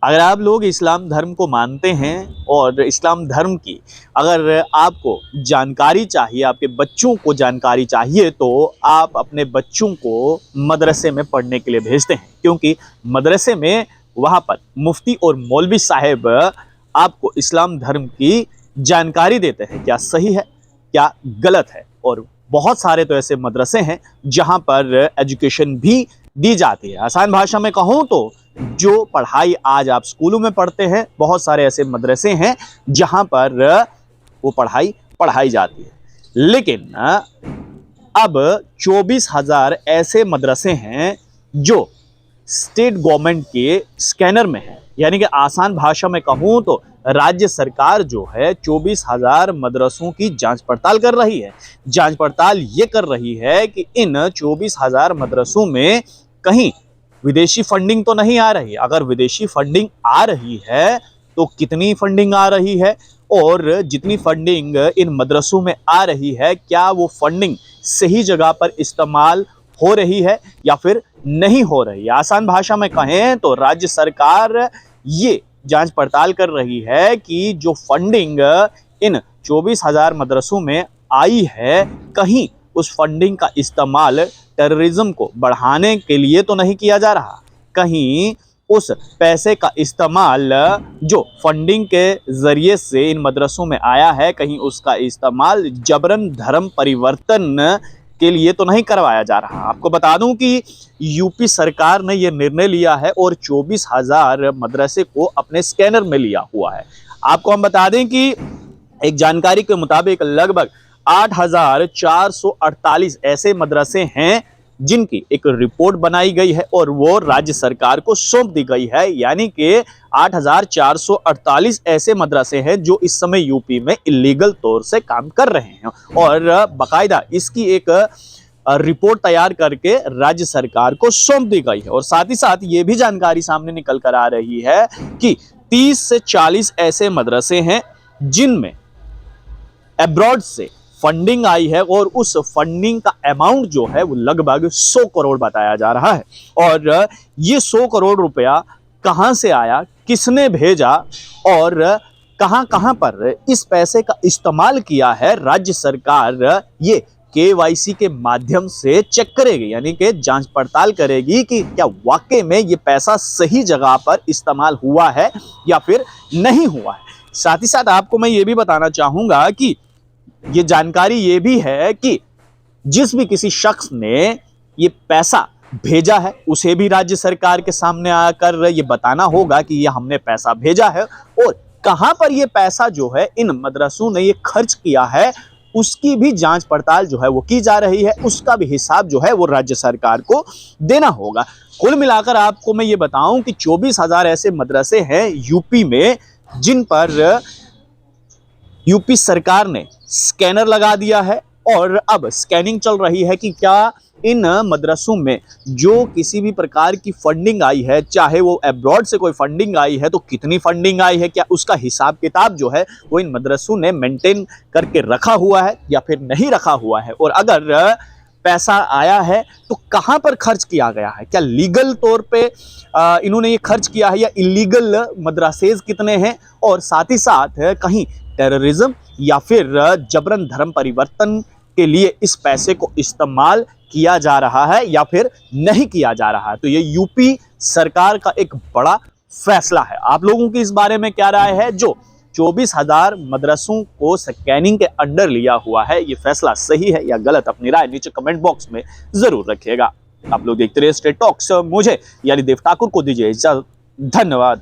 अगर आप लोग इस्लाम धर्म को मानते हैं और इस्लाम धर्म की अगर आपको जानकारी चाहिए, आपके बच्चों को जानकारी चाहिए, तो आप अपने बच्चों को मदरसे में पढ़ने के लिए भेजते हैं, क्योंकि मदरसे में वहाँ पर मुफ्ती और मौलवी साहब आपको इस्लाम धर्म की जानकारी देते हैं, क्या सही है क्या गलत है। और बहुत सारे तो ऐसे मदरसे हैं जहाँ पर एजुकेशन भी दी जाती है। आसान भाषा में कहूँ तो जो पढ़ाई आज आप स्कूलों में पढ़ते हैं, बहुत सारे ऐसे मदरसे हैं जहां पर वो पढ़ाई पढ़ाई जाती है। लेकिन अब 24,000 ऐसे मदरसे हैं जो स्टेट गवर्नमेंट के स्कैनर में है, यानी कि आसान भाषा में कहूं तो राज्य सरकार जो है 24,000 मदरसों की जांच पड़ताल कर रही है। जांच पड़ताल ये कर रही है कि इन 24,000 मदरसों में कहीं विदेशी फंडिंग तो नहीं आ रही। अगर विदेशी फंडिंग आ रही है तो कितनी फंडिंग आ रही है, और जितनी फंडिंग इन मदरसों में आ रही है क्या वो फंडिंग सही जगह पर इस्तेमाल हो रही है या फिर नहीं हो रही है। आसान भाषा में कहें तो राज्य सरकार ये जांच पड़ताल कर रही है कि जो फंडिंग इन 24,000 मदरसों में आई है, कहीं उस फंडिंग का इस्तेमाल टेररिज्म को बढ़ाने के लिए तो नहीं किया जा रहा, कहीं उस पैसे का इस्तेमाल जो फंडिंग के जरिए से इन मदरसों में आया है, कहीं उसका इस्तेमाल जबरन धर्म परिवर्तन के लिए तो नहीं करवाया जा रहा। आपको बता दूं कि यूपी सरकार ने यह निर्णय लिया है और 24,000 मदरसे को अपने स्कैनर में लिया हुआ है। आपको हम बता दें कि एक जानकारी के मुताबिक लगभग 8,448 ऐसे मदरसे हैं जिनकी एक रिपोर्ट बनाई गई है और वो राज्य सरकार को सौंप दी गई है। यानी कि 8,448 ऐसे मदरसे हैं जो इस समय यूपी में इलीगल तौर से काम कर रहे हैं और बाकायदा इसकी एक रिपोर्ट तैयार करके राज्य सरकार को सौंप दी गई है। और साथ ही साथ ये भी जानकारी सामने निकल कर आ रही है कि 30 से 40 ऐसे मदरसे हैं जिनमें अब्रॉड से फंडिंग आई है और उस फंडिंग का अमाउंट जो है वो लगभग 100 करोड़ बताया जा रहा है। और ये 100 करोड़ रुपया कहां से आया, किसने भेजा और कहां कहां पर इस पैसे का इस्तेमाल किया है, राज्य सरकार ये केवाईसी के माध्यम से चेक करेगी, यानी कि जांच पड़ताल करेगी कि क्या वाकई में ये पैसा सही जगह पर इस्तेमाल हुआ है या फिर नहीं हुआ है। साथ ही साथ आपको मैं ये भी बताना चाहूंगा कि ये जानकारी ये भी है कि जिस भी किसी शख्स ने ये पैसा भेजा है उसे भी राज्य सरकार के सामने आकर ये बताना होगा कि ये हमने पैसा भेजा है और कहां पर ये पैसा जो है इन मदरसों ने ये खर्च किया है, उसकी भी जांच पड़ताल जो है वो की जा रही है। उसका भी हिसाब जो है वो राज्य सरकार को देना होगा। कुल मिलाकर आपको मैं ये बताऊं कि 24,000 ऐसे मदरसे हैं यूपी में जिन पर यूपी सरकार ने स्कैनर लगा दिया है और अब स्कैनिंग चल रही है कि क्या इन मदरसों में जो किसी भी प्रकार की फंडिंग आई है, चाहे वो अब्रॉड से कोई फंडिंग आई है तो कितनी फंडिंग आई है, क्या उसका हिसाब किताब जो है वो इन मदरसों ने मेंटेन करके रखा हुआ है या फिर नहीं रखा हुआ है, और अगर पैसा आया है तो कहां पर खर्च किया गया है, क्या लीगल तौर पे इन्होंने ये खर्च किया है या इलीगल मदरसेज कितने हैं, और साथ ही साथ कहीं टेररिज्म या फिर जबरन धर्म परिवर्तन के लिए इस पैसे को इस्तेमाल किया जा रहा है या फिर नहीं किया जा रहा है। तो ये यूपी सरकार का एक बड़ा फैसला है। आप लोगों की इस बारे में क्या राय है? जो 24,000 मदरसों को स्कैनिंग के अंडर लिया हुआ है, ये फैसला सही है या गलत? अपनी राय नीचे कमेंट बॉक्स में जरूर रखिएगा। आप लोग देखते रहिए स्ट्रेट टॉक्स। मुझे यानी देव ठाकुर को दीजिए इजाजत। धन्यवाद।